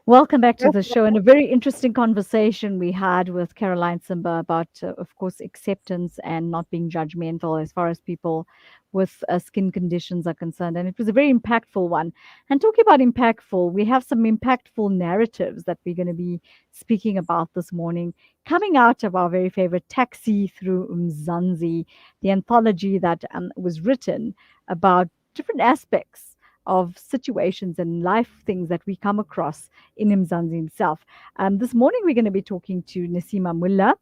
Welcome back to the show, and a very interesting conversation we had with Caroline Simba about, of course, acceptance and not being judgmental as far as people with skin conditions are concerned. And it was a very impactful one. And talking about impactful, we have some impactful narratives that we're going to be speaking about this morning, coming out of our very favorite Taxi Through Mzansi, the anthology that was written about different aspects of situations and life things that we come across in Mzansi himself. This morning, we're going to be talking to Naseema Moola.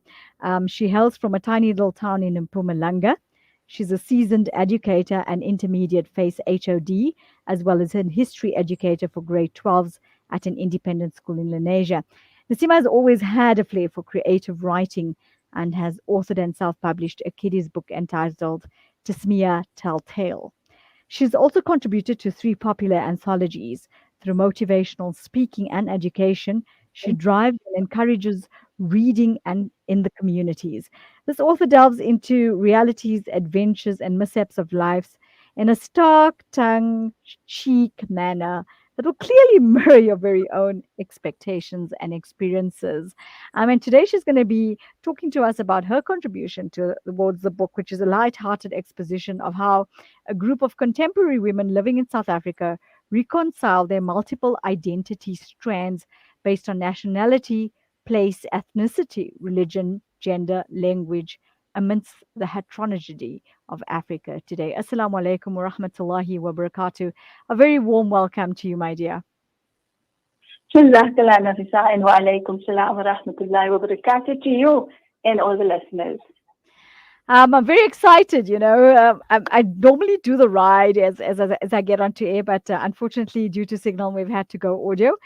She hails from a tiny little town in Mpumalanga. She's a seasoned educator and intermediate face HOD, as well as a history educator for grade 12s at an independent school in Lenasia. Naseema has always had a flair for creative writing and has authored and self published a kiddies book entitled Tasmia Telltale. She's also contributed to 3 popular anthologies. Through motivational speaking and education, she drives and encourages reading and in the communities. This author delves into realities, adventures, and mishaps of lives in a stark, tongue-cheek manner that will clearly mirror your very own expectations and experiences. And today she's going to be talking to us about her contribution towards the book, which is a light-hearted exposition of how a group of contemporary women living in South Africa reconcile their multiple identity strands based on nationality, place, ethnicity, religion, gender, language, amidst the heterogeneity of Africa today. Assalamu alaikum wa rahmatullahi wa barakatuh. A very warm welcome to you, my dear. Jazakallah Nafisa, and wa alaikum salam wa rahmatullahi wa barakatuh to you and all the listeners. I'm very excited. I normally do the ride as I get onto air, but unfortunately, due to signal, we've had to go audio.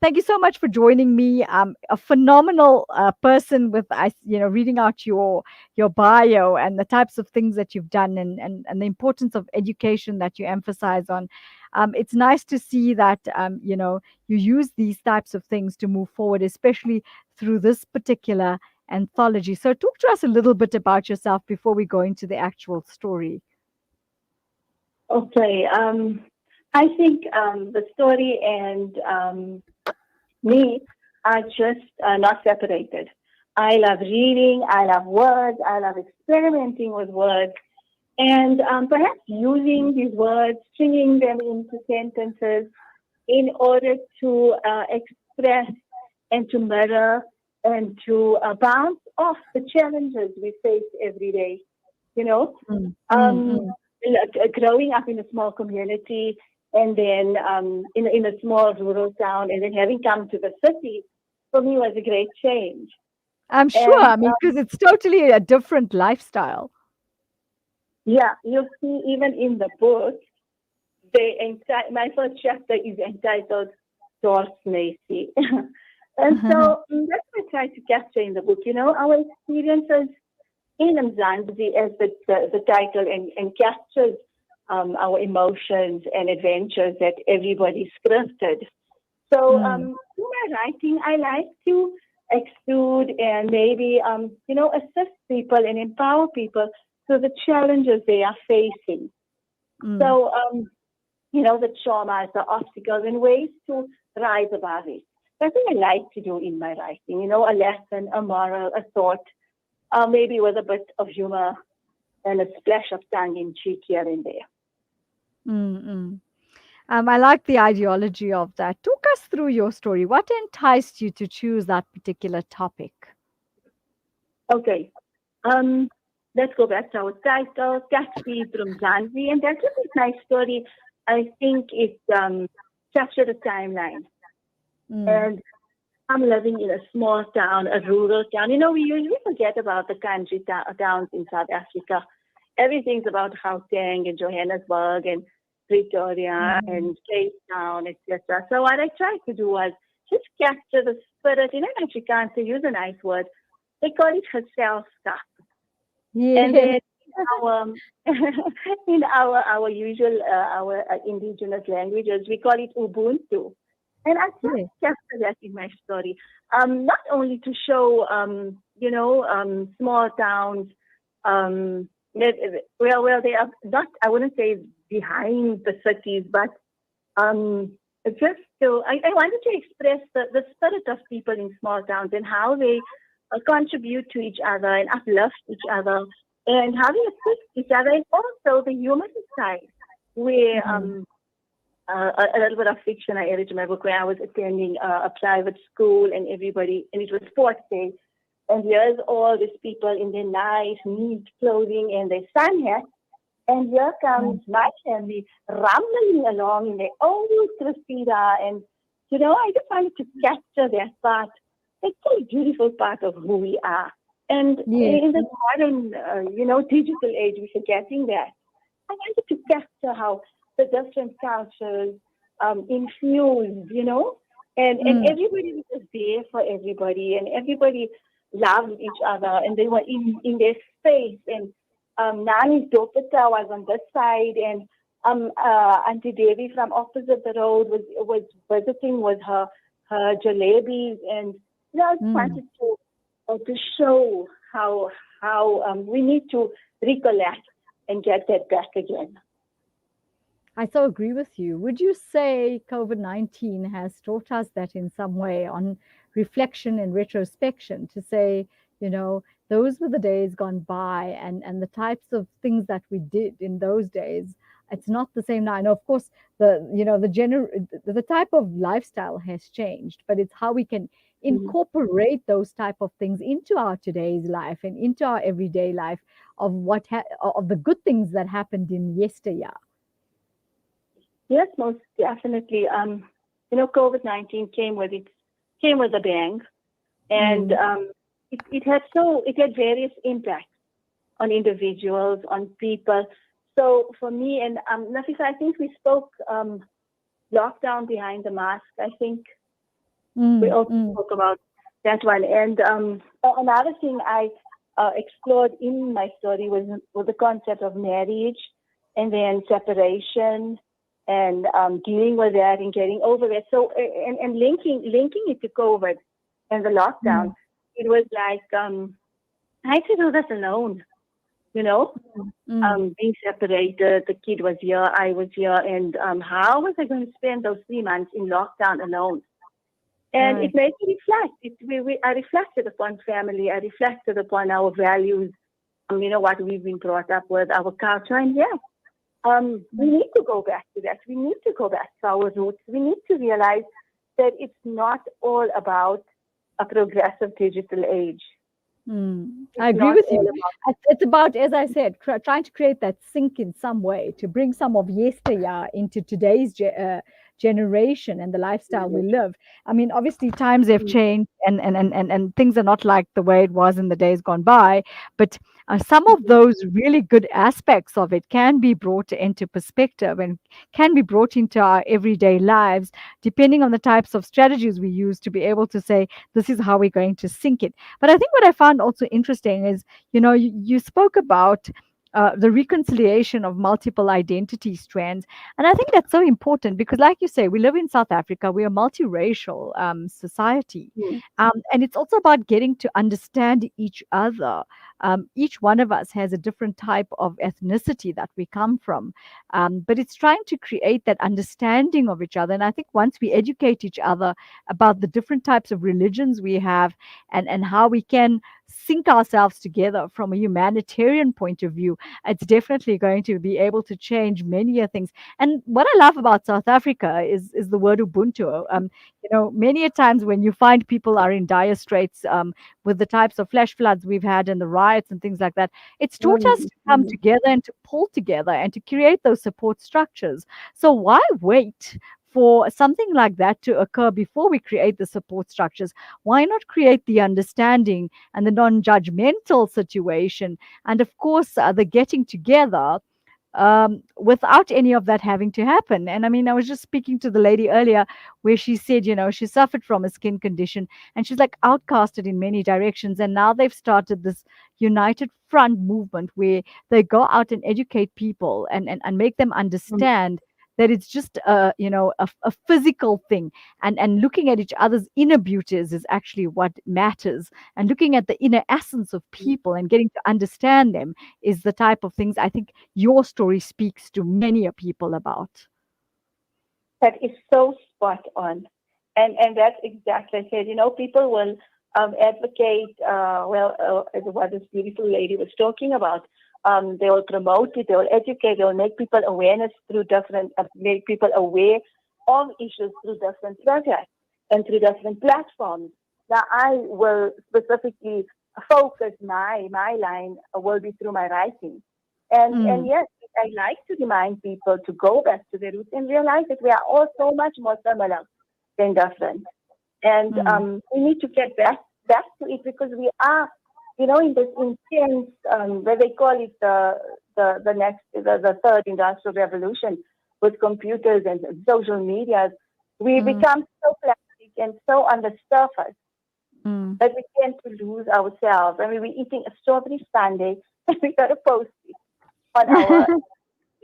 Thank you so much for joining me. A phenomenal person with, reading out your bio and the types of things that you've done and the importance of education that you emphasize on. It's nice to see that, you use these types of things to move forward, especially through this particular anthology. So talk to us a little bit about yourself before we go into the actual story. Okay. I think the story and me are just not separated. I love reading, I love words, I love experimenting with words, and perhaps using these words, stringing them into sentences in order to express and to mirror and to bounce off the challenges we face every day. Growing up in a small community and then in a small rural town and then having come to the city, for me was a great change. I'm sure, because it's totally a different lifestyle. Yeah, you'll see even in the book, my first chapter is entitled Through Mzansi. And so that's what I try to capture in the book, our experiences in Mzansi as the title and captures our emotions and adventures that everybody scripted. So through my writing, I like to exude and maybe, assist people and empower people through the challenges they are facing. So, the traumas, the obstacles, and ways to rise above it. That's what I like to do in my writing, a lesson, a moral, a thought, maybe with a bit of humor and a splash of tongue in cheek here and there. I like the ideology of that. Talk us through your story. What enticed you to choose that particular topic? Okay. Let's go back to our title, Taxi Through Mzansi. And that's a nice story. I think it captured a timeline. And I'm living in a small town, a rural town. We usually forget about the country towns in South Africa. Everything's about Gauteng and Johannesburg and Pretoria and Cape Town, etc. So what I tried to do was just capture the spirit. In Afrikaans, to use a nice word, they call it geselskap. Yeah. And then in our usual, our indigenous languages, we call it Ubuntu. And I just capture that in my story, not only to show, small towns, they are not, I wouldn't say behind the cities, but um, just to, I wanted to express the spirit of people in small towns and how they contribute to each other and uplift each other and how they assist each other, and also the human side, where Mm. a little bit of fiction I added to my book, where I was attending a private school and everybody, and it was sports day, and here's all these people in their nice, neat clothing and their sun hats, and here comes Mm. my family rumbling along in their own Cressida. And, I just wanted to capture that part. It's a beautiful part of who we are. And Yeah. in the modern, digital age, we're forgetting that. I wanted to capture how the different cultures infused, and Mm. everybody was just there for everybody, and everybody loved each other, and they were in their space. And Nani's Dopita was on this side, and Auntie Devi from opposite the road was visiting with her jalebis, and I just Mm. wanted to show how we need to recollect and get that back again. I so agree with you. Would you say COVID-19 has taught us that in some way on reflection and retrospection to say, those were the days gone by, and the types of things that we did in those days, it's not the same now. And of course, the type of lifestyle has changed, but it's how we can Mhm. incorporate those type of things into our today's life and into our everyday life of of the good things that happened in yesteryear. Yes, most definitely. COVID-19 came with a bang, and Mm. it had various impacts on individuals, on people. So for me and Nafisa, I think we spoke lockdown behind the mask. I think we Mm, also mm, spoke about that one. And another thing I explored in my story was the concept of marriage and then separation and dealing with that and getting over it. So and linking it to COVID and the lockdown, mm, it was like I had to do this alone, you know, mm. being separated. The kid was here, I was here, and how was I going to spend those 3 months in lockdown alone? And it Right. made me reflect. I reflected upon family. I reflected upon our values. What we've been brought up with, our culture, and yeah, we Mm. need to go back to that. We need to go back to our roots. We need to realize that it's not all about a progressive digital age. Mm. I It's agree not with all you. about. It's about, as I said, trying to create that sync in some way to bring some of yesteryear into today's generation and the lifestyle we live. I mean, obviously, times have changed, and things are not like the way it was in the days gone by. But some of those really good aspects of it can be brought into perspective and can be brought into our everyday lives, depending on the types of strategies we use to be able to say, this is how we're going to sync it. But I think what I found also interesting is, you spoke about the reconciliation of multiple identity strands. And I think that's so important because, like you say, we live in South Africa, we're a multiracial society. Mm-hmm. And it's also about getting to understand each other. Each one of us has a different type of ethnicity that we come from. But it's trying to create that understanding of each other. And I think once we educate each other about the different types of religions we have, and how we can sync ourselves together from a humanitarian point of view, it's definitely going to be able to change many things. And what I love about South Africa is the word Ubuntu. Many a times when you find people are in dire straits, with the types of flash floods we've had and the riots and things like that, it's taught us to come Mm-hmm. together and to pull together and to create those support structures. So why wait for something like that to occur before we create the support structures? Why not create the understanding and the non-judgmental situation, and of course the getting together, without any of that having to happen? And I mean, I was just speaking to the lady earlier where she said, she suffered from a skin condition and she's like outcasted in many directions. And now they've started this united front movement where they go out and educate people and make them understand that it's just a physical thing, and looking at each other's inner beauties is actually what matters, and looking at the inner essence of people and getting to understand them is the type of things I think your story speaks to many a people about. That is so spot on. And that's exactly I said. People will advocate, what this beautiful lady was talking about. They will promote it, they will educate, they will make people awareness through make people aware of issues through different projects and through different platforms. Now, I will specifically focus my line will be through my writing. And Mm, yes, I like to remind people to go back to their roots and realize that we are all so much more similar than different. And mm, we need to get back to it because we are, in this intense, where they call it the third industrial revolution with computers and social media. We mm, become so plastic and so on the surface mm. that we tend to lose ourselves. I mean, we're eating a strawberry sundae and we got to post it on our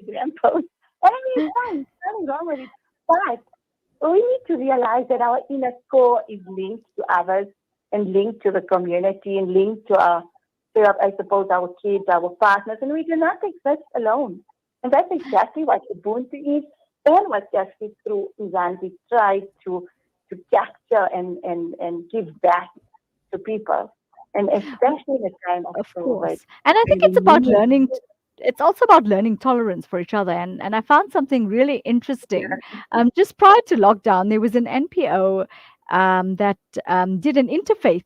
Instagram post. And I mean, it's fine, nothing wrong with it. But we need to realize that our inner core is linked to others and linked to the community and linked I suppose, our kids, our partners, and we do not exist alone. And that's exactly what Ubuntu is and what Justice Through Mzansi tries to capture and give back to people. And especially in a time of Of COVID, course. And I think when we need it's also about learning tolerance for each other. And I found something really interesting. yeah. Just prior to lockdown, there was an NPO that did an interfaith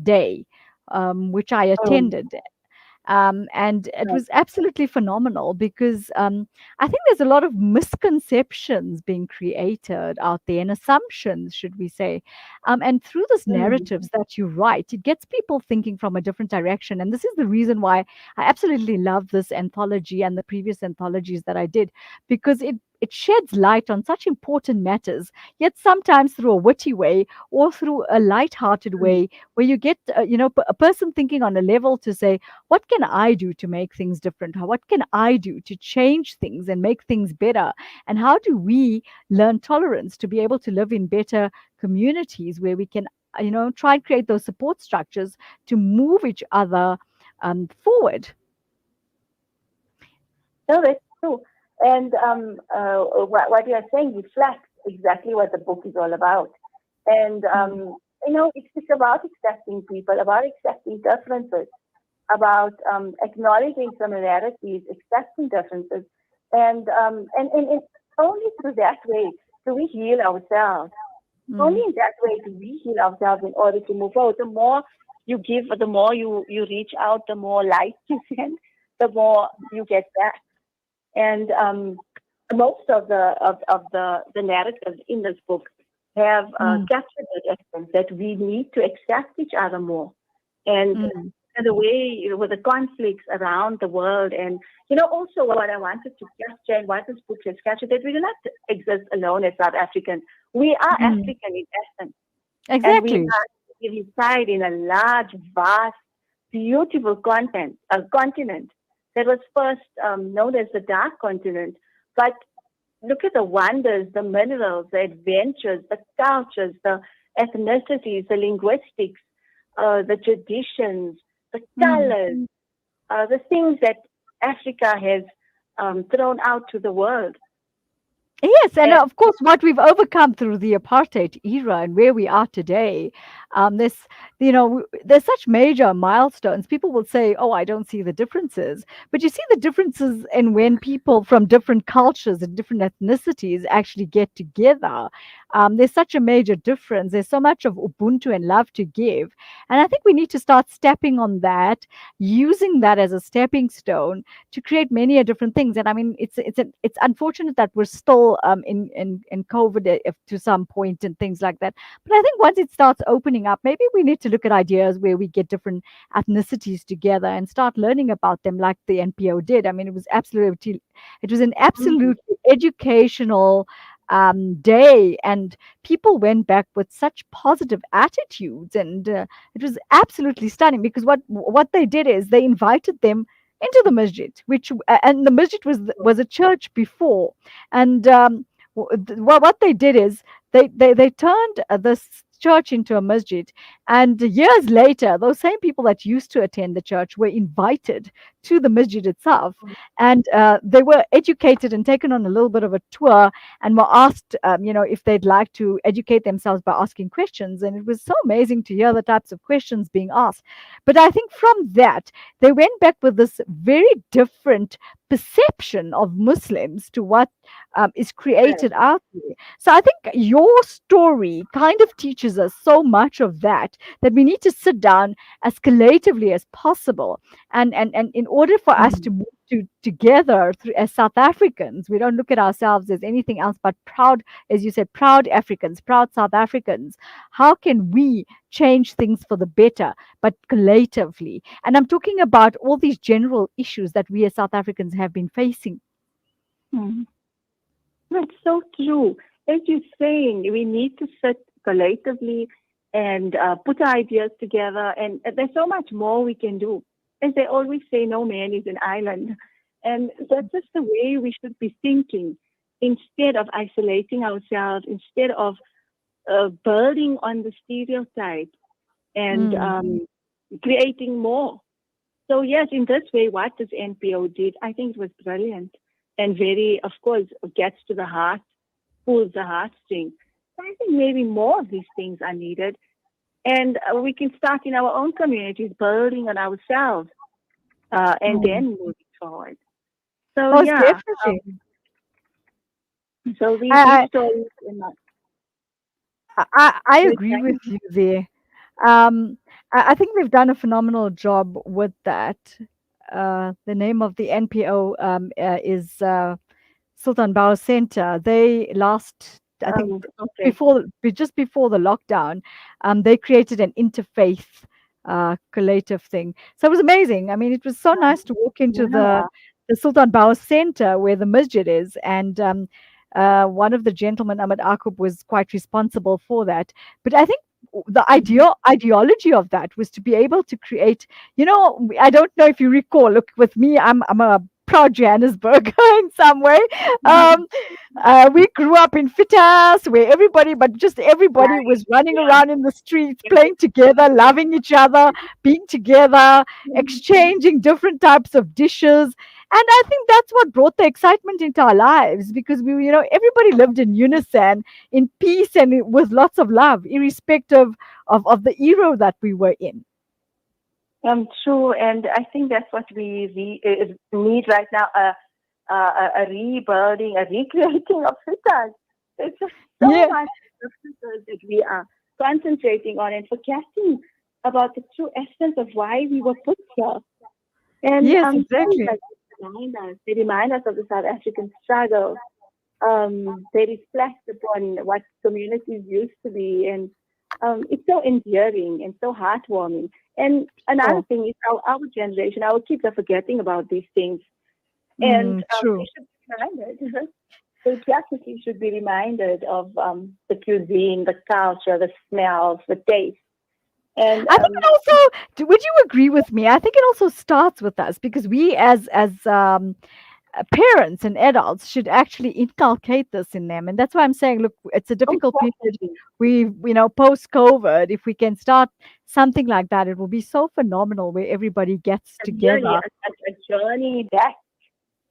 day, which I um, attended. And it was absolutely phenomenal because I think there's a lot of misconceptions being created out there and assumptions, should we say. And through these mm, narratives that you write, it gets people thinking from a different direction. And this is the reason why I absolutely love this anthology and the previous anthologies that I did, because it sheds light on such important matters, yet sometimes through a witty way or through a light-hearted mm, way, where you get, a person thinking on a level to say, what can I do to make things different? What can I do to change things and make things better? And how do we learn tolerance to be able to live in better communities where we can, try and create those support structures to move each other forward? no, that's true. And what you are saying reflects exactly what the book is all about. And, Mm, it's about accepting people, about accepting differences, about acknowledging similarities, accepting differences. And it's only through that way do we heal ourselves. Only mm, in that way do we heal ourselves in order to move forward. The more you give, the more you reach out, the more light you send, the more you get back. And most of the narratives in this book have mm, captured that essence that we need to accept each other more, and mm, and the way with the conflicts around the world, and also what I wanted to capture and what this book has captured, that we do not exist alone as South Africans. We are mm. African in essence, and we Exactly. are we reside in a large, vast, beautiful continent that was first known as the Dark Continent. But look at the wonders, the minerals, the adventures, the cultures, the ethnicities, the linguistics, the traditions, the Mm. colors, the things that Africa has thrown out to the world. Yes, and And, of course, what we've overcome through the apartheid era and where we are today, this, there's such major milestones. People will say, "Oh, I don't see the differences," but you see the differences in when people from different cultures and different ethnicities actually get together. There's such a major difference. There's so much of Ubuntu and love to give, and I think we need to start stepping on that, using that as a stepping stone to create many a different things. And I mean, it's unfortunate that we're still in COVID, if to some point, and things like that. But I think once it starts opening up, maybe we need to look at ideas where we get different ethnicities together and start learning about them, like the NPO did. I mean, it was an mm, absolutely educational day, and people went back with such positive attitudes, and it was absolutely stunning, because what they did is they invited them into the masjid, which and the masjid was a church before, and what they did is they turned this church into a masjid, and years later those same people that used to attend the church were invited to the masjid itself, and they were educated and taken on a little bit of a tour, and were asked, if they'd like to educate themselves by asking questions. And it was so amazing to hear the types of questions being asked. But I think from that, they went back with this very different perception of Muslims to what is Right. created out there. So I think your story kind of teaches us so much of that, that we need to sit down as collectively as possible, and in order for us to Mm. move together as South Africans, we don't look at ourselves as anything else but proud, as you said, proud Africans, proud South Africans. How can we change things for the better, but collectively? And I'm talking about all these general issues that we as South Africans have been facing. Mm. That's so true. As you're saying, we need to sit collectively and put our ideas together. And there's so much more we can do. As they always say, no man is an island. And that's just the way we should be thinking. Instead of isolating ourselves, instead of building on the stereotype and Mm, creating more. So yes, in this way, what this NPO did, I think it was brilliant and very, of course, gets to the heart, pulls the heartstring. So I think maybe more of these things are needed, and we can start in our own communities, building on ourselves, and mm. then moving forward. So Most yeah, definitely. so these I, stories in my I agree with you there. I think we've done a phenomenal job with that. The name of the NPO is Sultan Bao Center. They last, I think, okay. just before the lockdown, they created an interfaith collative thing. So it was amazing. I mean, it was so nice to walk into Yeah. the Sultan Bao Center where the masjid is, and one of the gentlemen, Ahmed Akub, was quite responsible for that. But I think the Mhm. ideology of that was to be able to create, I don't know if you recall, look, with me, I'm a proud Johannesburg in some way. Um, we grew up in Fitas where everybody Right. was running Yeah. around in the streets, Yes. playing together, loving each other, being together, exchanging different types of dishes. And I think that's what brought the excitement into our lives, because everybody lived in unison, in peace, and with lots of love, irrespective of the era that we were in. True, and I think that's what we need right now: a rebuilding, a recreating of cities. There's just so Yeah. much differences that we are concentrating on and forgetting about the true essence of why we were put here. And Yes, stories exactly. like this remind us. They remind us of the South African struggle. They reflect upon what communities used to be, and it's so endearing and so heartwarming. And another Sure. thing is our generation, our kids are forgetting about these things, and they True. should be reminded. They definitely should be reminded of the cuisine, the culture, the smells, the taste, and I think it also, would you agree with me? I think it also starts with us, because we as parents and adults should actually inculcate this in them. And that's why I'm saying, look, it's a oh, difficult period. definitely. Post COVID, if we can start something like that, it will be so phenomenal, where everybody gets Really, together. a journey back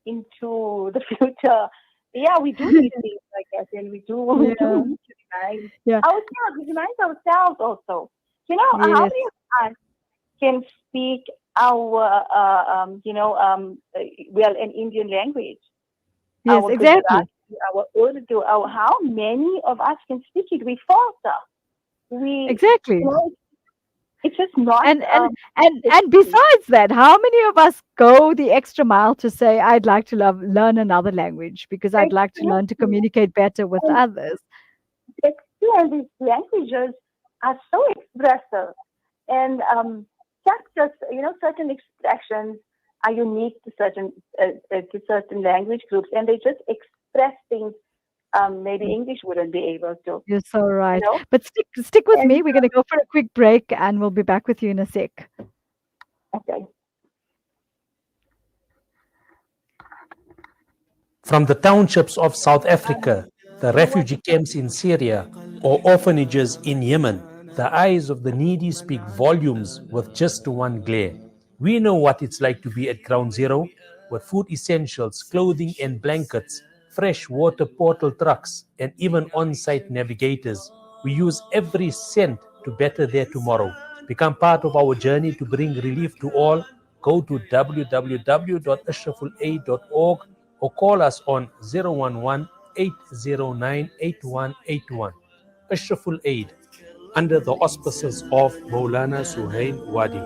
into the future. Yeah, we do need things like that, and we do Yeah. need to remind Yeah. ourselves. We remind ourselves also. You know, how Yes. many of us can speak our, well, an Indian language, Yes, our exactly. Gujarati, our Urdu, our, how many of us can speak it? We falter. We, Exactly. it's just not And and and it's and besides that, how many of us go the extra mile to say, I'd like to learn another language because I'd like to learn to exactly. communicate better with And others? and these languages are so expressive, and just certain expressions are unique to certain language groups, and they just express things maybe English wouldn't be able to, You're so you right. know. But stick with And me. We're going to go for a quick break, and we'll be back with you in a sec. okay. From the townships of South Africa, the refugee camps in Syria, or orphanages in Yemen, the eyes of the needy speak volumes with just one glare. We know what it's like to be at ground zero with food essentials, clothing and blankets, fresh water portal trucks, and even on site navigators. We use every cent to better their tomorrow. Become part of our journey to bring relief to all. Go to www.ashrafulaid.org or call us on 011 809 8181. Ashraful Aid, under the auspices of Maulana Suhail Wadi.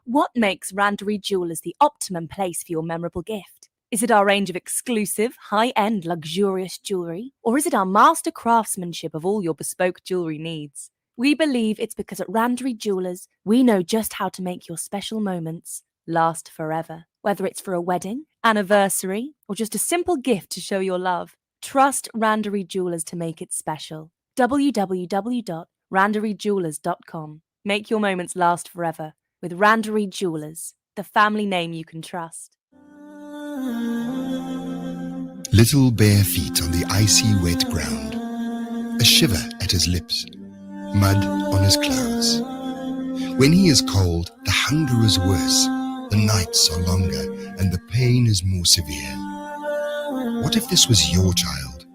What makes Randery Jewelers the optimum place for your memorable gift? Is it our range of exclusive, high-end, luxurious jewellery? Or is it our master craftsmanship of all your bespoke jewellery needs? We believe it's because at Randery Jewelers, we know just how to make your special moments last forever. Whether it's for a wedding, anniversary, or just a simple gift to show your love, trust Randery Jewelers to make it special. www.randeryjewelers.com. Make your moments last forever with Randery Jewelers, the family name you can trust. Little bare feet on the icy wet ground, a shiver at his lips, mud on his clothes. When he is cold, the hunger is worse, the nights are longer, and the pain is more severe. What if this was your child?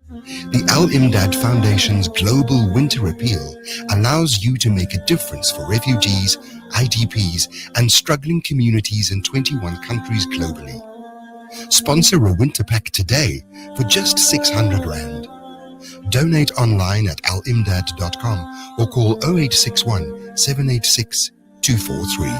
The Al Imdad Foundation's Global Winter Appeal allows you to make a difference for refugees, IDPs, and struggling communities in 21 countries globally. Sponsor a winter pack today for just 600 Rand. Donate online at alimdad.com or call 0861 786 243.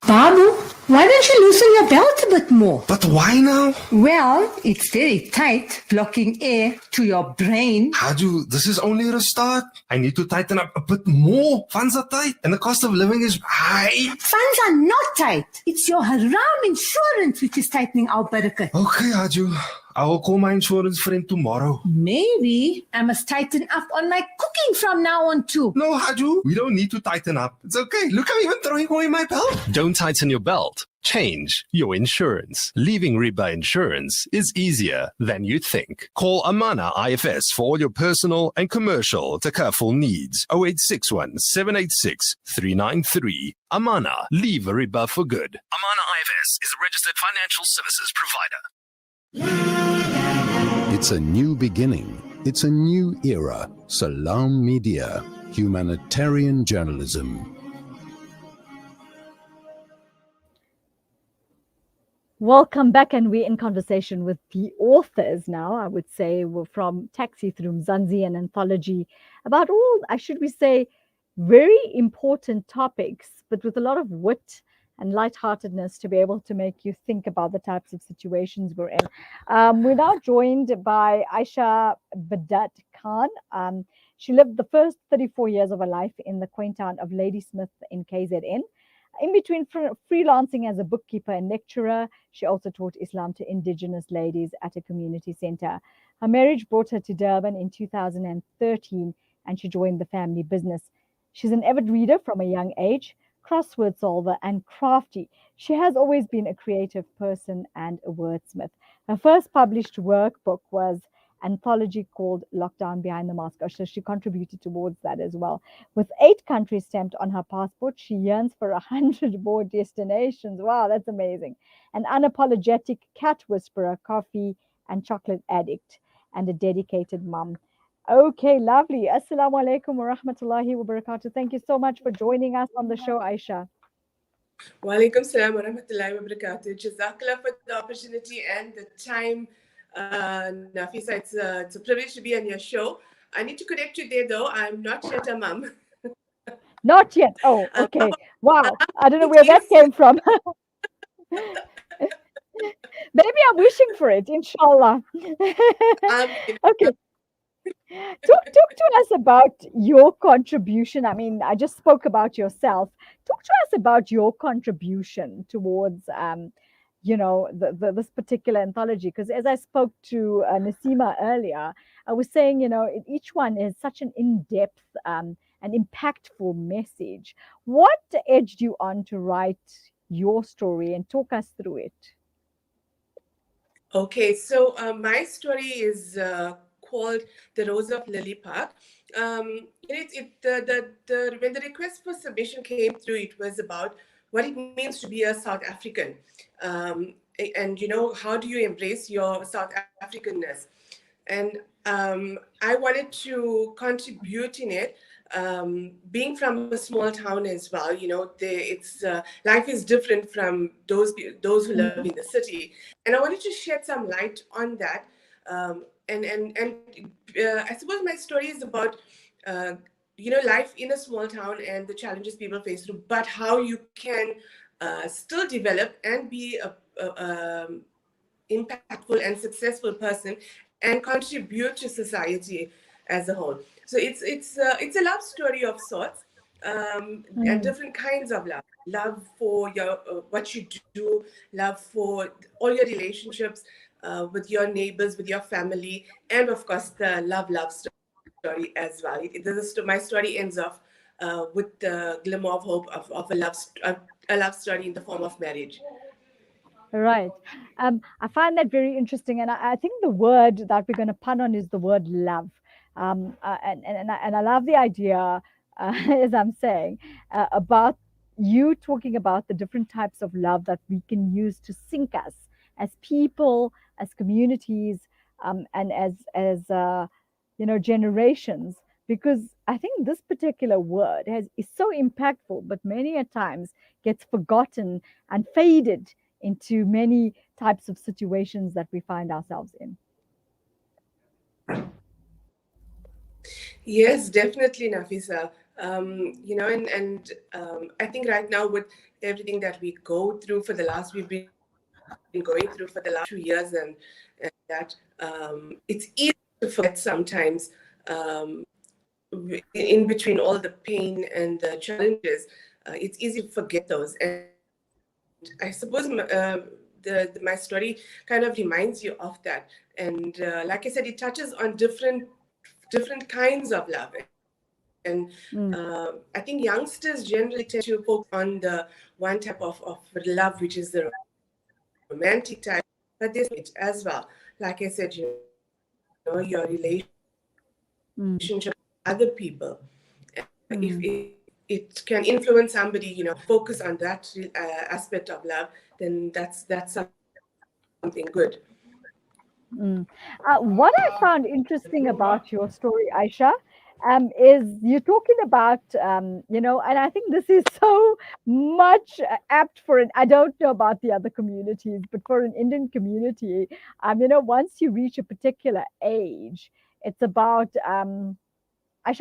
Babu, why don't you loosen your belt a bit more? But why now? Well, it's very tight, blocking air to your brain. Haju, this is only a start. I need to tighten up a bit more. Funds are tight and the cost of living is high. Funds are not tight. It's your haram insurance which is tightening our barakat. Okay, Haju. I will call my insurance friend tomorrow. Maybe I must tighten up on my cooking from now on too. No, Haju, we don't need to tighten up. It's okay. Look, I'm even throwing away my belt. Don't tighten your belt. Change your insurance. Leaving Riba Insurance is easier than you think. Call Amana IFS for all your personal and commercial takaful needs. 0861 786 393. Amana, leave Riba for good. Amana IFS is a registered financial services provider. It's a new beginning. It's a new era. Salam Media, humanitarian journalism. Welcome back, and we're in conversation with the authors now. I would say we're from Taxi Through Mzansi, an anthology about all, should we say, very important topics, but with a lot of wit and lightheartedness to be able to make you think about the types of situations we're in. We're now joined by Aisha Badat Khan. She lived the first 34 years of her life in the quaint town of Ladysmith in KZN. In between freelancing as a bookkeeper and lecturer, she also taught Islam to indigenous ladies at a community center. Her marriage brought her to Durban in 2013, and she joined the family business. She's an avid reader from a young age, crossword solver, and crafty. She has always been a creative person and a wordsmith. Her first published workbook was anthology called Lockdown Behind the Mask. So she contributed towards that as well. With 8 countries stamped on her passport, she yearns for 100 more destinations. Wow, that's amazing. An unapologetic cat whisperer, coffee and chocolate addict, and a dedicated mum. Okay, lovely. Assalamu alaikum wa rahmatullahi wa barakatuh. Thank you so much for joining us on the show, Aisha. Wa alaikum salam wa rahmatullahi wa barakatuh. Jazakallah for the opportunity and the time. Nafisa, it's a privilege to be on your show. I need to correct you there, though. I'm not yet a mum. Not yet. Oh, okay. Wow. I don't know where that came from. Maybe I'm wishing for it, inshallah. Okay. Talk to us about your contribution. I mean, I just spoke about yourself. Talk to us about your contribution towards, this particular anthology. Because as I spoke to Naseema earlier, I was saying, each one is such an in-depth and impactful message. What edged you on to write your story and talk us through it? Okay, so my story is called "The Rose of Lily Park." When the request for submission came through, it was about what it means to be a South African, and how do you embrace your South Africanness, and I wanted to contribute in it. Being from a small town as well, it's life is different from those who live in the city, and I wanted to shed some light on that. And I suppose my story is about life in a small town and the challenges people face through, but how you can still develop and be a impactful and successful person and contribute to society as a whole. So it's a love story of sorts, and different kinds of love. Love for your what you do, love for all your relationships with your neighbors, with your family, and of course the love story as well. My story ends off with the glimmer of hope of a love story in the form of marriage. Right. I find that very interesting. And I think the word that we're going to pun on is the word love. And I love the idea, as I'm saying, about you talking about the different types of love that we can use to sync us as people, as communities, and as generations. Because I think this particular word is so impactful, but many a times gets forgotten and faded into many types of situations that we find ourselves in. Yes, definitely, Nafisa. I think right now with everything that we've been going through for the last 2 years, and that it's easy to forget sometimes, in between all the pain and the challenges, it's easy to forget those. And I suppose my story kind of reminds you of that. And like I said, it touches on different kinds of love. And I think youngsters generally tend to focus on the one type of love, which is the romantic type, but there's it as well. Like I said, your relationship with other people. If it can influence somebody, focus on that aspect of love, then that's something good. What I found interesting about your story, Aisha, is you're talking about, and I think this is so much apt for I don't know about the other communities, but for an Indian community, once you reach a particular age, it's about, Aisha,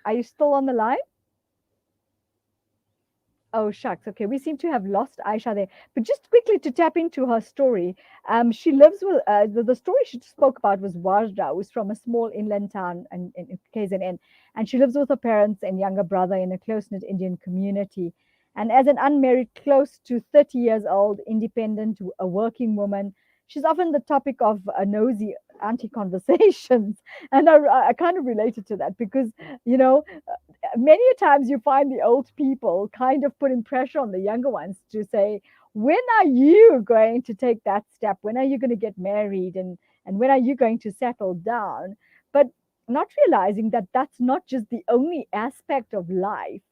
are you still on the line? Oh, shucks. Okay, we seem to have lost Aisha there. But just quickly to tap into her story, she lives with the story she spoke about was Warda, who's from a small inland town in KZN, and she lives with her parents and younger brother in a close-knit Indian community. And as an unmarried, close to 30 years old, independent, a working woman, she's often the topic of nosy auntie conversations. And I kind of related to that because, many times you find the old people kind of putting pressure on the younger ones to say, when are you going to take that step? When are you going to get married? And when are you going to settle down? But not realizing that that's not just the only aspect of life.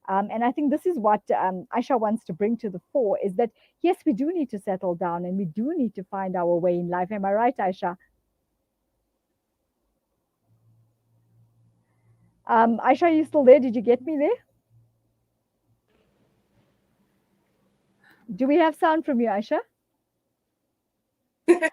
And I think this is what Aisha wants to bring to the fore is that, yes, we do need to settle down and we do need to find our way in life. Am I right, Aisha? Aisha, are you still there? Did you get me there? Do we have sound from you, Aisha?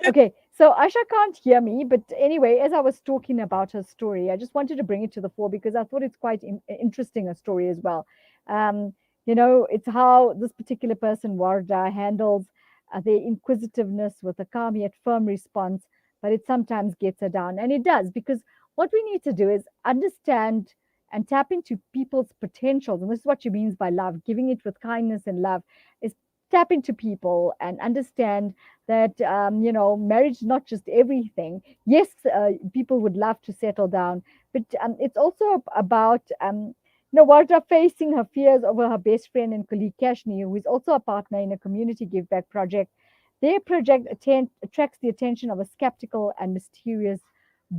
Okay, so Aisha can't hear me, but anyway, as I was talking about her story, I just wanted to bring it to the fore because I thought it's quite interesting a story as well. It's how this particular person, Warda, handles their inquisitiveness with a calm yet firm response, but it sometimes gets her down. And it does, because what we need to do is understand and tap into people's potentials. And this is what she means by love, giving it with kindness and love, is tap into people and understand that marriage is not just everything. Yes, people would love to settle down, but it's also about Warda facing her fears over her best friend and colleague Kashni, who is also a partner in a community give back project. Their project attracts the attention of a skeptical and mysterious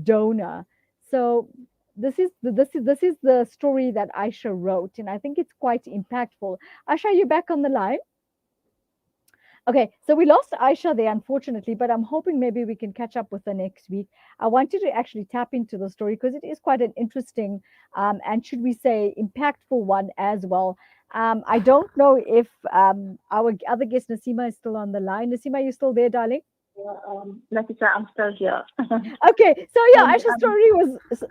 donor. So this is the story that Aisha wrote, and I think it's quite impactful. Aisha, you back on the line? Okay, so we lost Aisha there, unfortunately, but I'm hoping maybe we can catch up with her next week. I wanted to actually tap into the story because it is quite an interesting and, should we say, impactful one as well. I don't know if our other guest, Naseema, is still on the line. Naseema, are you still there, darling? Nakita, I'm still here. Okay, so yeah, And,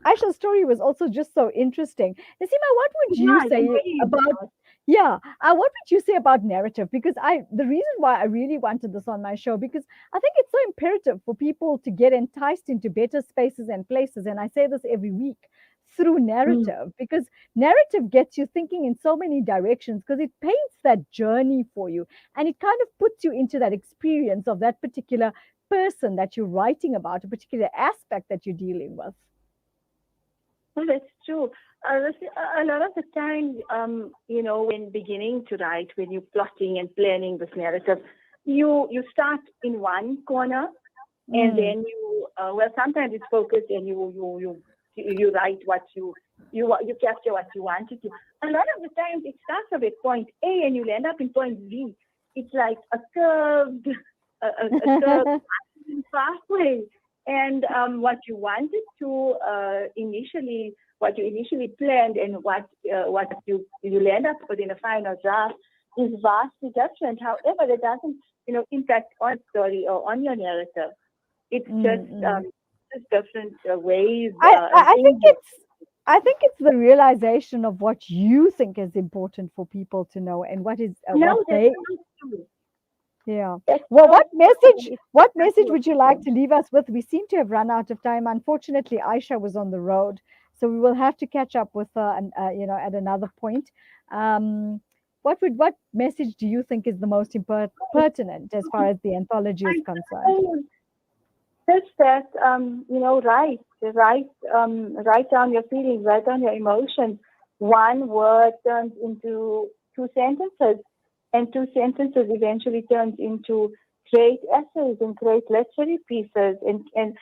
Aisha's story was also just so interesting. Naseema, what would you yeah, say very about what would you say about narrative? Because the reason why I really wanted this on my show, because I think it's so imperative for people to get enticed into better spaces and places. And I say this every week through narrative, because narrative gets you thinking in so many directions because it paints that journey for you and it kind of puts you into that experience of that particular person that you're writing about, a particular aspect that you're dealing with. Well, that's true. A lot of the time, when beginning to write, when you're plotting and planning this narrative, you start in one corner, and then sometimes it's focused, and you write what you capture what you wanted to. A lot of the times, it starts off at point A, and you'll end up in point B. It's like a curved pathway. And what you wanted to what you initially planned, and what you end up with in the final draft is vastly different. However, that doesn't impact on story or on your narrative. It's just different ways. I think it's the realization of what you think is important for people to know, and what is what they. Yeah. Well, what message would you like to leave us with? We seem to have run out of time. Unfortunately, Aisha was on the road, so we will have to catch up with her, and at another point. What message do you think is the most pertinent as far as the anthology is concerned? Just that write down your feelings, write down your emotions. One word turns into two sentences. And two sentences eventually turns into great essays and great literary pieces. And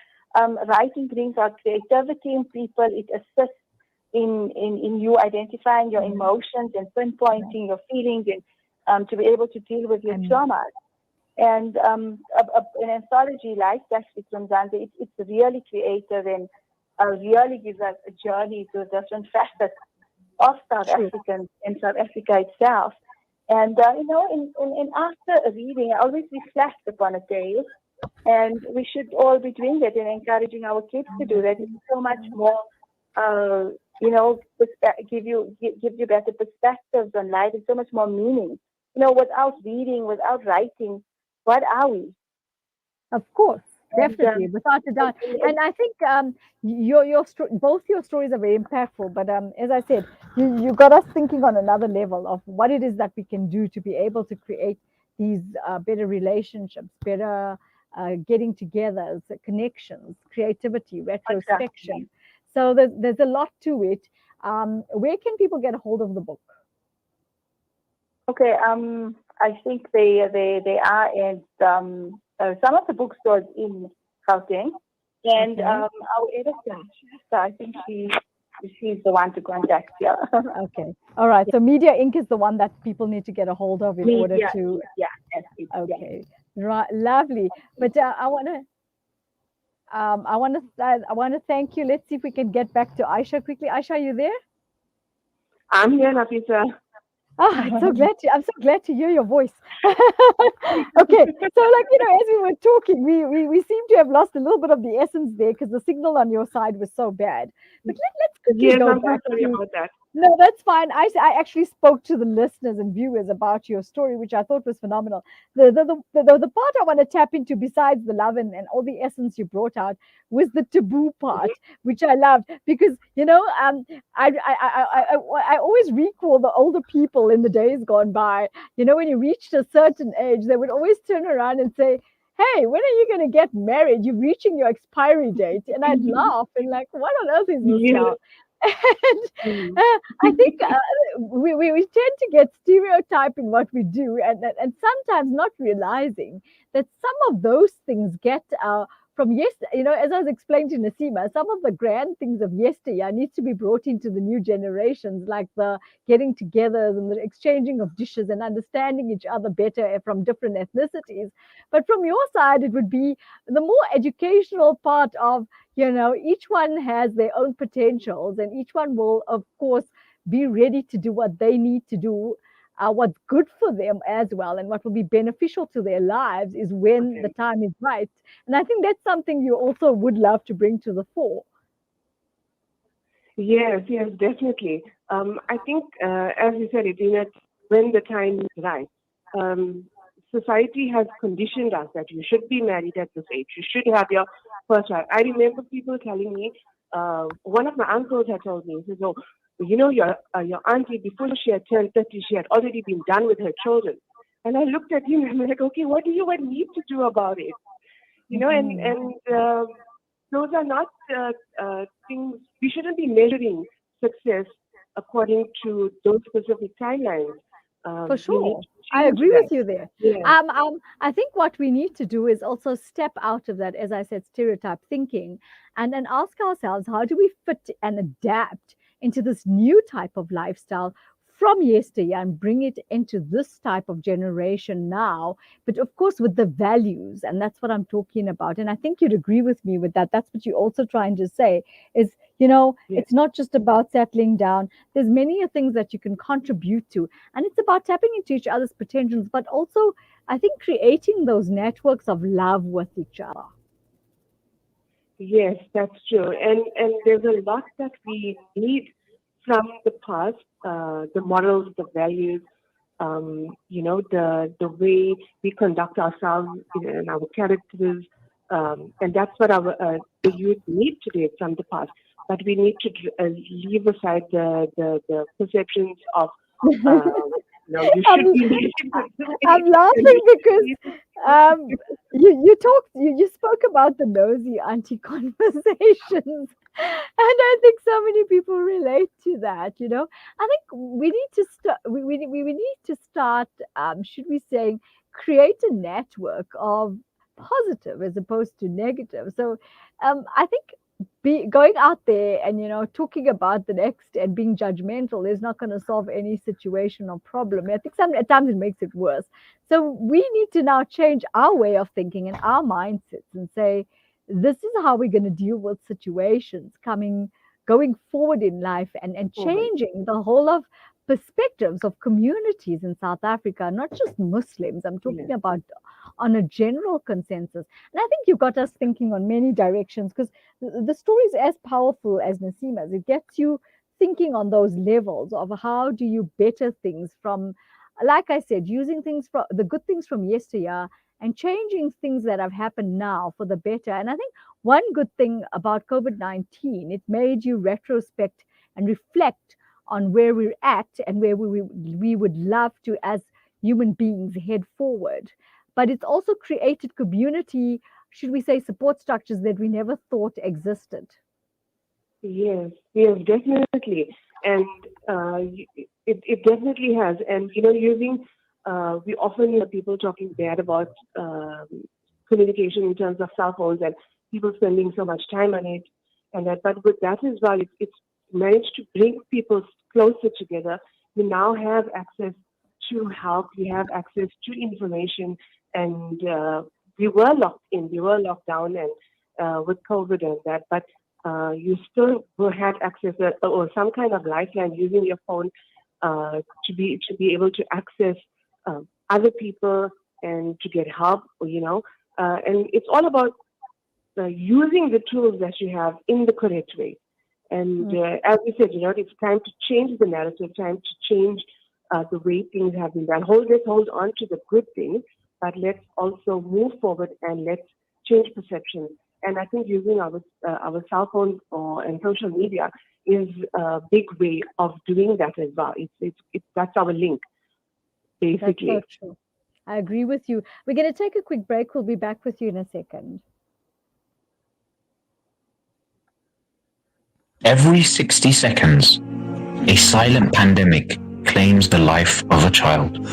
writing brings out creativity in people. It assists in you identifying your emotions and pinpointing your feelings, and to be able to deal with your traumas. And an anthology like Through Mzansi, it's really creative and really gives us a journey to different facets of South African and South Africa itself. And, in after a reading, I always reflect upon a tale, and we should all be doing that and encouraging our kids to do that. It's so much more, give you better perspectives on life, and so much more meaning. Without reading, without writing, what are we? Of course. Definitely, without a doubt. And I think both your stories are very impactful. But as I said, you got us thinking on another level of what it is that we can do to be able to create these better relationships, better getting together, connections, creativity, retrospection. So there's a lot to it. Where can people get a hold of the book? Okay, I think they are at some of the bookstores in Gauteng, and our editor, so I think she's the one to contact. Yeah. Okay. All right. So Media Inc. is the one that people need to get a hold of in order to. Yeah. Okay. Right. Lovely. But I want to thank you. Let's see if we can get back to Aisha quickly. Aisha, are you there? I'm here, Nafisa. Oh, I'm so glad to hear your voice. Okay, so as we were talking, we seem to have lost a little bit of the essence there because the signal on your side was so bad. But let's quickly go back. Sorry about that. No, that's fine. I actually spoke to the listeners and viewers about your story, which I thought was phenomenal. The part I want to tap into, besides the love and all the essence you brought out, was the taboo part, which I loved because I always recall the older people in the days gone by. When you reached a certain age, they would always turn around and say, "Hey, when are you going to get married? You're reaching your expiry date." And I'd laugh and like, "What on earth is this Yes. now?" And Mm. I think we tend to get stereotyping what we do, and sometimes not realizing that some of those things get from as I was explaining to Naseema, some of the grand things of yesteryear needs to be brought into the new generations, like the getting together and the exchanging of dishes and understanding each other better from different ethnicities. But from your side, it would be the more educational part of each one has their own potentials, and each one will, of course, be ready to do what they need to do, what's good for them as well, and what will be beneficial to their lives is when the Okay. time is right. And I think that's something you also would love to bring to the fore. Yes, yes, definitely. I think, as you said, when the time is right. Um, Society has conditioned us that you should be married at this age. You should have your first child. I remember people telling me, one of my uncles had told me, he says, "Oh, your auntie, before she had turned 30, she had already been done with her children." And I looked at him and I'm like, "Okay, what do you want me to do about it?" Mhm. And those are not things. We shouldn't be measuring success according to those specific timelines. For We need sure. to I change agree that. with you there. Yeah. I think what we need to do is also step out of that, as I said, stereotype thinking, and then ask ourselves, how do we fit and adapt into this new type of lifestyle from yesteryear and bring it into this type of generation now, but of course with the values, and that's what I'm talking about. And I think you'd agree with me with that. That's what you're also trying to say is, Yeah. it's not just about settling down. There's many things that you can contribute to, and it's about tapping into each other's potentials, but also, I think, creating those networks of love with each other. Yes, that's true. And there's a lot that we need from the past, the morals, the values, the way we conduct ourselves and our characters, and that's what our the youth need today from the past. But we need to leave aside the perceptions of, uh, you should I'm, be married at this I'm age, and laughing you because should um, be. you spoke about the nosy auntie conversations, and I think so many people relate to that. I think we need to start. We need to start. Should we say, create a network of positive as opposed to negative. So, I think going out there and talking about the next and being judgmental is not going to solve any situation or problem. I think some at times it makes it worse. So we need to now change our way of thinking and our mindsets and say, this is how we're going to deal with situations going forward in life, and Forward. changing the whole of perspectives of communities in South Africa, not just Muslims. I'm Yeah. talking about on a general consensus. And I think you got us thinking on many directions, because the story is as powerful as Naseema's. It gets you thinking on those levels of how do you better things from, like I said, using things from the good things from yesteryear and changing things that have happened now for the better. And I think one good thing about COVID-19, it made you retrospect and reflect on where we're at and where we would love to, as human beings, head forward. But it's also created community, should we say, support structures that we never thought existed. Yes, yes, definitely. And it definitely has. And, we often hear people talking bad about communication in terms of cell phones and people spending so much time on it and that. But with that as well, it's managed to bring people closer together. We now have access to help, we have access to information, and we were locked in, we were locked down and with COVID and that. But you still will have access or some kind of lifeline using your phone to be able to access other people and to get help. And it's all about using the tools that you have in the correct way. And as we said, it's time to change the narrative, time to change the way things have been done. Let's hold on to the good things, but let's also move forward and let's change perceptions. And I think using our cell phones and social media is a big way of doing that as well. That's our link, basically. That's so true. I agree with you. We're going to take a quick break. We'll be back with you in a second. Every 60 seconds, a silent pandemic claims the life of a child.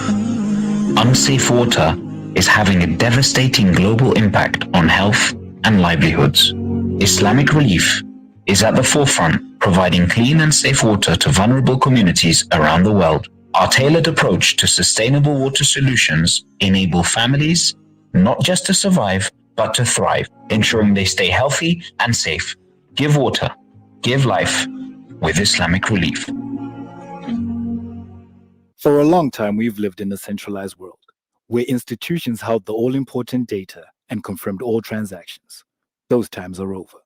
Unsafe water is having a devastating global impact on health and livelihoods. Islamic Relief is at the forefront, providing clean and safe water to vulnerable communities around the world. Our tailored approach to sustainable water solutions enable families not just to survive, but to thrive, ensuring they stay healthy and safe. Give water, give life with Islamic Relief. For a long time, we've lived in a centralized world where institutions held the all-important data and confirmed all transactions. Those times are over.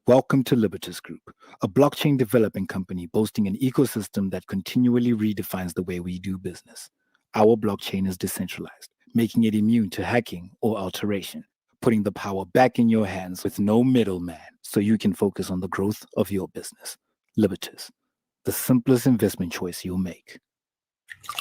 Welcome to Libertas Group, a blockchain developing company boasting an ecosystem that continually redefines the way we do business. Our blockchain is decentralized, making it immune to hacking or alteration, putting the power back in your hands with no middleman so you can focus on the growth of your business. Libertas, the simplest investment choice you'll make.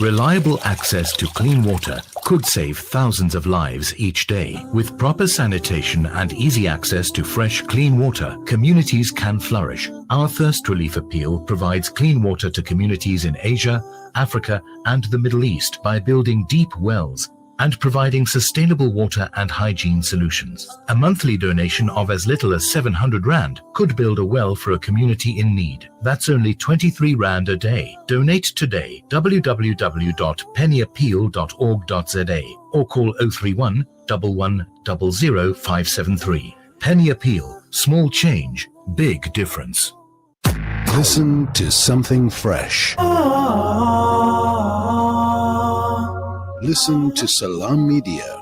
Reliable access to clean water could save thousands of lives each day. With proper sanitation and easy access to fresh, clean water, communities can flourish. Our Thirst Relief Appeal provides clean water to communities in Asia, Africa, and the Middle East by building deep wells and providing sustainable water and hygiene solutions. A monthly donation of as little as 700 Rand could build a well for a community in need. That's only 23 Rand a day. Donate today. www.pennyappeal.org.za or call 031 11 00 573. Penny Appeal. Small change, big difference. Listen to something fresh. Listen to Salam Media.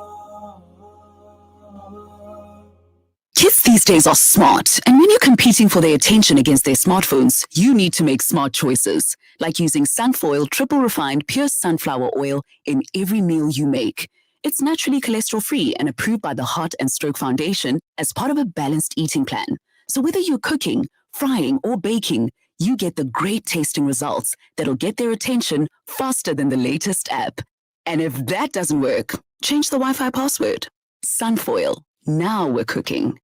Kids these days are smart, and when you're competing for their attention against their smartphones, you need to make smart choices, like using Sunfoil triple refined pure sunflower oil in every meal you make. It's naturally cholesterol-free and approved by the Heart and Stroke Foundation as part of a balanced eating plan. So whether you're cooking, frying, or baking, you get the great tasting results that'll get their attention faster than the latest app. And if that doesn't work, change the Wi-Fi password. Sunfoil. Now we're cooking.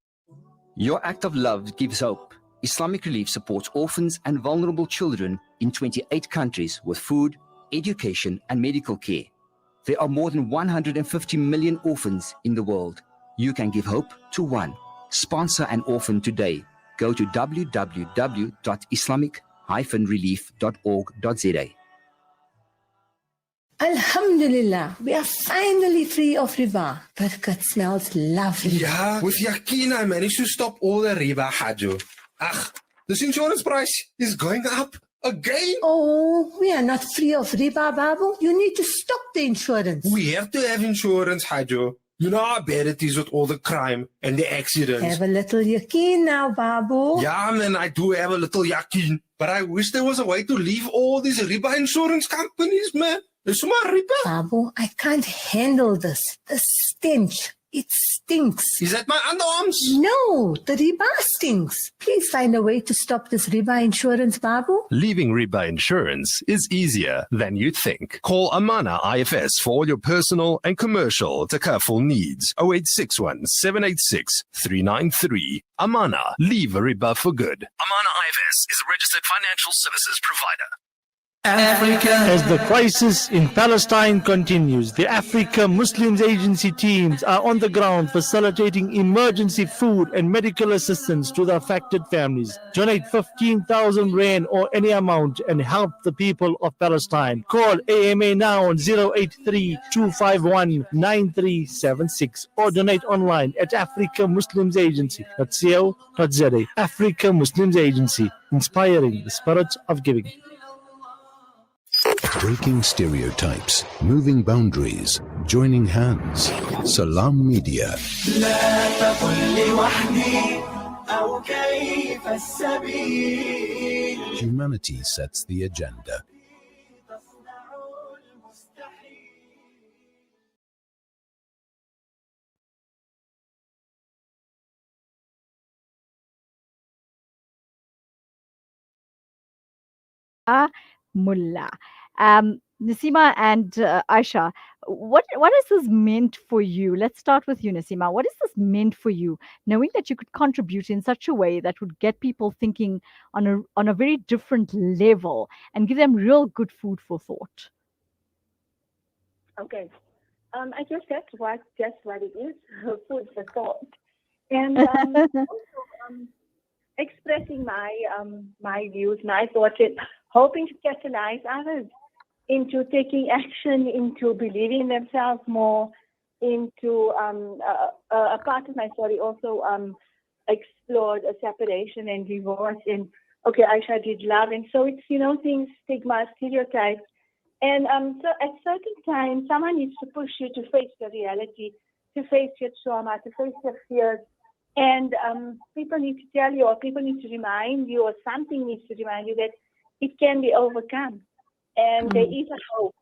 Your act of love gives hope. Islamic Relief supports orphans and vulnerable children in 28 countries with food, education, and medical care. There are more than 150 million orphans in the world. You can give hope to one. Sponsor an orphan today. Go to www.islamic-relief.org.za. Alhamdulillah, we are finally free of riba. Burkat smells lovely. Yeah, with Yakin, I managed to stop all the riba, Hajo. Ach, this insurance price is going up again. Oh, we are not free of riba, Babu. You need to stop the insurance. We have to have insurance, Hajo. You know how bad it is with all the crime and the accidents. Have a little yakin now, Babu. Yeah, man, I do have a little yakin. But I wish there was a way to leave all these riba insurance companies, man. It's my riba. Babu, I can't handle this. The stench. It stinks. Is that my underarms? No, the riba stinks. Please find a way to stop this riba insurance, Babu. Leaving riba insurance is easier than you'd think. Call Amana IFS for all your personal and commercial takaful needs. 0861 786 393. Amana, leave riba for good. Amana IFS is a registered financial services provider. Africa. As the crisis in Palestine continues, the Africa Muslims Agency teams are on the ground facilitating emergency food and medical assistance to the affected families. Donate 15,000 Rand or any amount and help the people of Palestine. Call AMA now on 083-251-9376 or donate online at africamuslimsagency.co.za. Africa Muslims Agency, inspiring the spirit of giving. Breaking stereotypes, moving boundaries, joining hands. Salam Media. Humanity sets the agenda. Moola. Naseema and Aisha, what is this meant for you? Let's start with you, Naseema. What is this meant for you, knowing that you could contribute in such a way that would get people thinking on a very different level and give them real good food for thought? Okay. I guess that's what it is, food for thought. And also expressing my views, my thoughts, and hoping to catalyze others into taking action, into believing in themselves more, into a part of my story also explored a separation and divorce, and okay, Aisha did love, and so it's things, stigma, stereotypes, and so at certain times someone needs to push you to face the reality, to face your trauma, to face your fears. And people need to tell you, or people need to remind you, or something needs to remind you that it can be overcome. And there is a hope.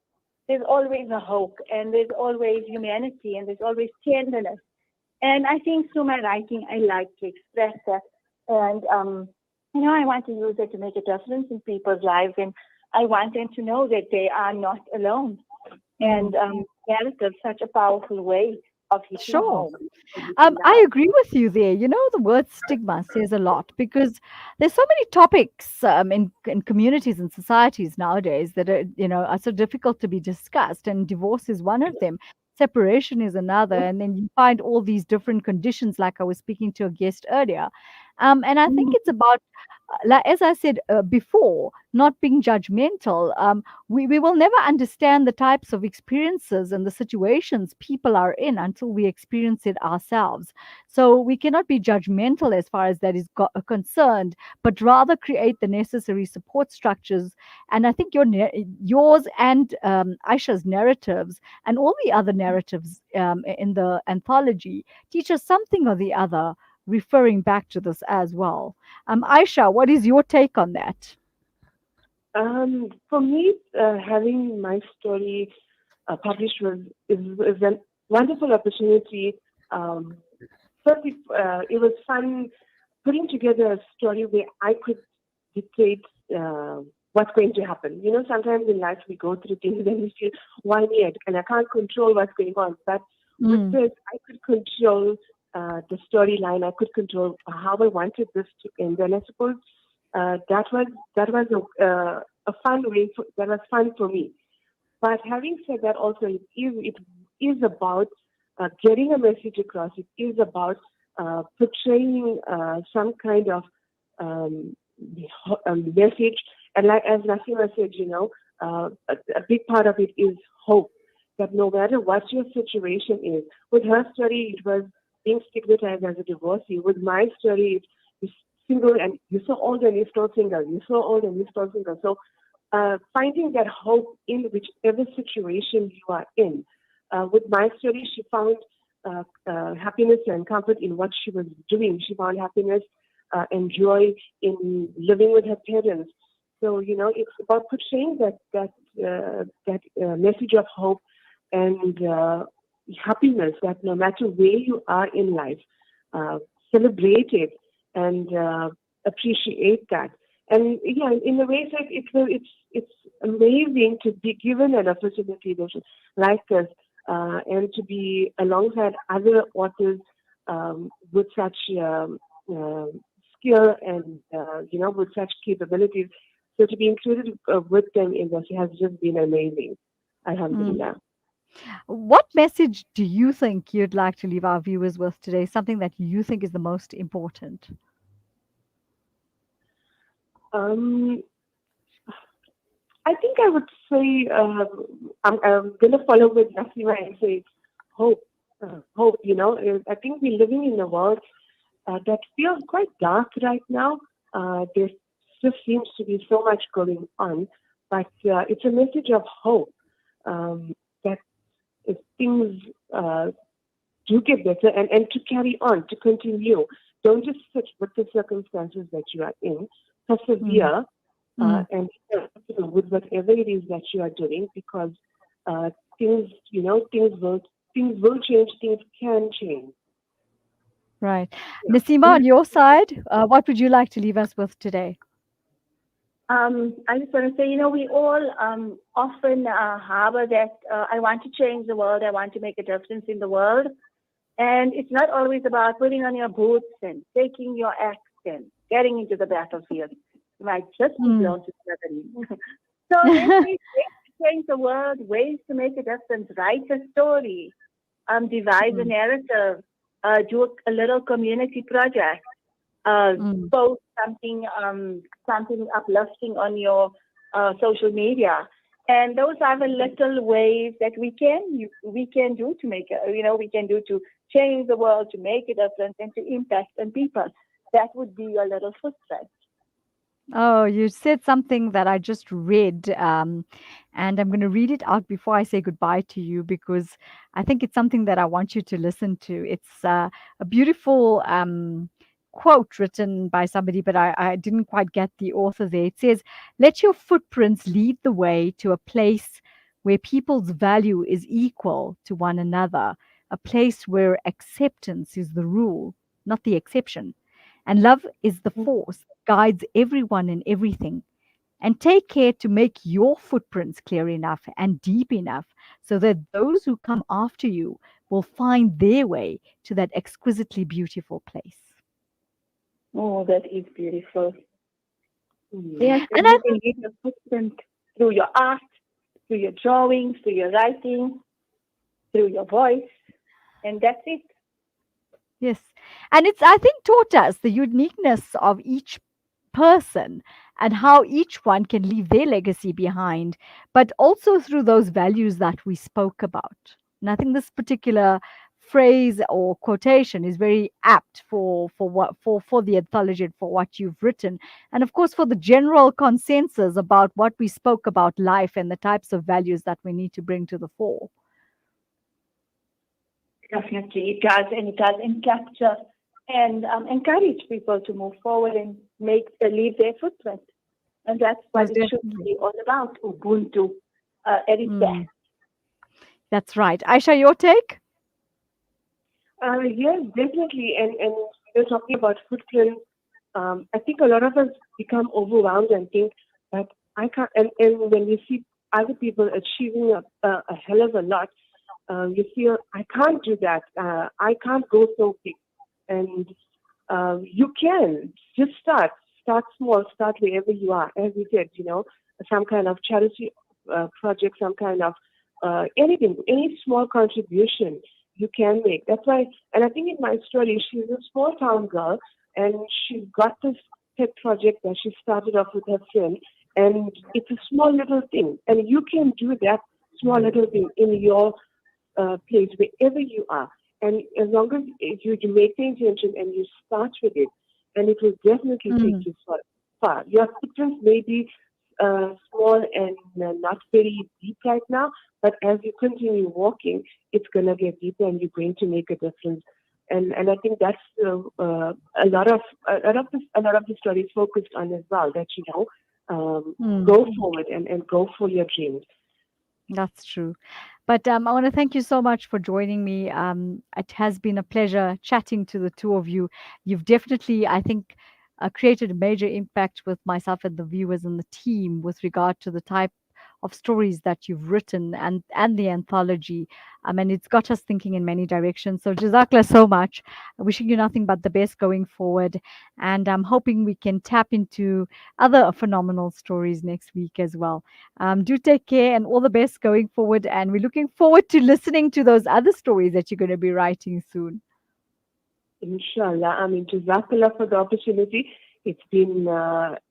There's always a hope, and there's always humanity, and there's always tenderness. And I think through my writing, I like to express that. And, I want to use it to make a difference in people's lives. And I want them to know that they are not alone. And narrative, such a powerful way of hitting Sure. home. I agree with you there. The word stigma says a lot because there's so many topics in communities and societies nowadays that are so difficult to be discussed, and divorce is one of them. Separation is another, and then you find all these different conditions, like I was speaking to a guest earlier. And I think it's about, like, as I said before, not being judgmental. We will never understand the types of experiences and the situations people are in until we experience it ourselves. So we cannot be judgmental as far as that is concerned, but rather create the necessary support structures. And I think yours and Aisha's narratives and all the other narratives in the anthology teach us something or the other, referring back to this as well. Aisha, what is your take on that? For me, having my story published is a wonderful opportunity. First, it was fun putting together a story where I could dictate what's going to happen. Sometimes in life we go through things and we feel, why me? And I can't control what's going on. But with this, I could control the storyline. I could control how I wanted this to end. And I suppose that was a fun way. That was fun for me. But having said that, also it is about getting a message across. It is about portraying some kind of message. And like as Naseema said, a big part of it is hope. That no matter what your situation is, with her story, it was being stigmatized as a divorcee. With my story, it's single and you're so old and you're still single. You're so old and you're still single. So finding that hope in whichever situation you are in. With my story, she found happiness and comfort in what she was doing. She found happiness and joy in living with her parents. So it's about portraying that message of hope and happiness. That no matter where you are in life, celebrate it and appreciate that. And yeah, in a way, it's amazing to be given an opportunity like this and to be alongside other authors with such skill and with such capabilities. So to be included with them in this has just been amazing. Alhamdulillah. What message do you think you'd like to leave our viewers with today? Something that you think is the most important? I think I would say I'm going to follow with Naseema and say hope. Hope. I think we're living in a world that feels quite dark right now. There just seems to be so much going on, but it's a message of hope that if things do get better and to carry on, to continue, don't just sit with the circumstances that you are in. Persevere and with whatever it is that you are doing, because things will change. Things can change. Right. Naseema, on your side, what would you like to leave us with today? I just want to say, we all often harbor that I want to change the world, I want to make a difference in the world. And it's not always about putting on your boots and taking your axe and getting into the battlefield. You might just be blown to smithereens. So there's ways to change the world, ways to make a difference, write a story, devise a narrative, do a little community project, post something uplifting on your social media. And those are the little ways that we can do to make we can do to change the world, to make a difference, and to impact on people. That would be your little footprint. Oh, you said something that I just read, and I'm going to read it out before I say goodbye to you, because I think it's something that I want you to listen to. It's a beautiful quote written by somebody, but I didn't quite get the author there. It says, "Let your footprints lead the way to a place where people's value is equal to one another, a place where acceptance is the rule, not the exception. And love is the force that guides everyone and everything. And take care to make your footprints clear enough and deep enough so that those who come after you will find their way to that exquisitely beautiful place." Oh, that is beautiful. Yes, And and you can leave your footprint through your art, through your drawings, through your writing, through your voice, and that's it. Yes. And it's, I think, taught us the uniqueness of each person and how each one can leave their legacy behind, but also through those values that we spoke about. And I think this particular phrase or quotation is very apt for the anthology and for what you've written, and of course for the general consensus about what we spoke about life and the types of values that we need to bring to the fore. Definitely, it does, and it does capture and encourage people to move forward and leave their footprint. And that's what it should be all about, Ubuntu at its best. That's right. Aisha, your take? Yes, definitely. And you're talking about footprints. I think a lot of us become overwhelmed and think that I can't. And when you see other people achieving a hell of a lot, you feel, I can't do that. I can't go so big. And you can just start small, start wherever you are. As you said, some kind of charity project, some kind of anything, any small contribution you can make. That's why, and I think in my story, she's a small town girl, and she's got this pet project that she started off with her friend, and it's a small little thing, and you can do that small little thing in your place, wherever you are. And as long as you make the intention and you start with it, and it will definitely take you far. Your footprints may be small and not very deep right now, but as you continue walking, it's going to get deeper, and you're going to make a difference. And I think that's a lot of the story is focused on as well. That go forward and go for your dreams. That's true. But I want to thank you so much for joining me. It has been a pleasure chatting to the two of you. You've definitely, I think, created a major impact with myself and the viewers and the team with regard to the type of stories that you've written and the anthology. And it's got us thinking in many directions. So Jazakallah so much. Wishing you nothing but the best going forward. And I'm hoping we can tap into other phenomenal stories next week as well. Do take care and all the best going forward. And we're looking forward to listening to those other stories that you're going to be writing soon. Inshallah. Jazakallah for the opportunity. It's been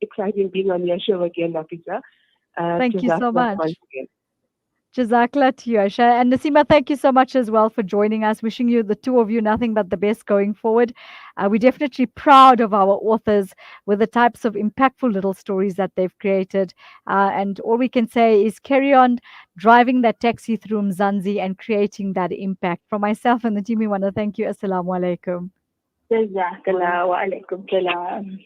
exciting being on your show again, Nafisa. Thank you so much. Jazakallah to you, Aisha. And Naseema, thank you so much as well for joining us. Wishing you, the two of you, nothing but the best going forward. We're definitely proud of our authors with the types of impactful little stories that they've created. And all we can say is carry on driving that taxi through Mzansi and creating that impact. From myself and the team, we want to thank you. Assalamu alaikum. Jazakallah wa alaikum salam.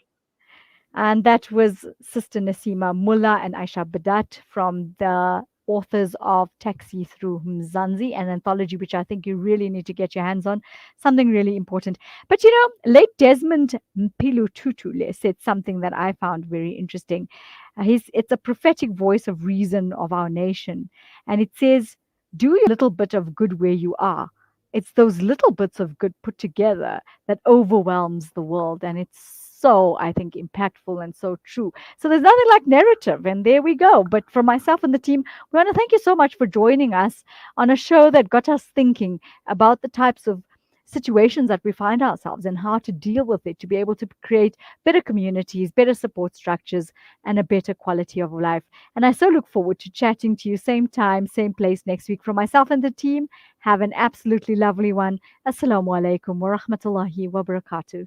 And that was Sister Naseema Moola and Aisha Badat from the authors of Taxi Through Mzansi, an anthology which I think you really need to get your hands on. Something really important. But you know, late Desmond Mpilu Tutule said something that I found very interesting. It's a prophetic voice of reason of our nation. And it says, do your little bit of good where you are. It's those little bits of good put together that overwhelms the world. And it's so, I think, impactful and so true. So there's nothing like narrative, and there we go. But for myself and the team, we want to thank you so much for joining us on a show that got us thinking about the types of situations that we find ourselves and how to deal with it to be able to create better communities, better support structures, and a better quality of life. And I so look forward to chatting to you same time, same place next week. From myself and the team, have an absolutely lovely one. Assalamu alaikum wa rahmatullahi wa barakatuh.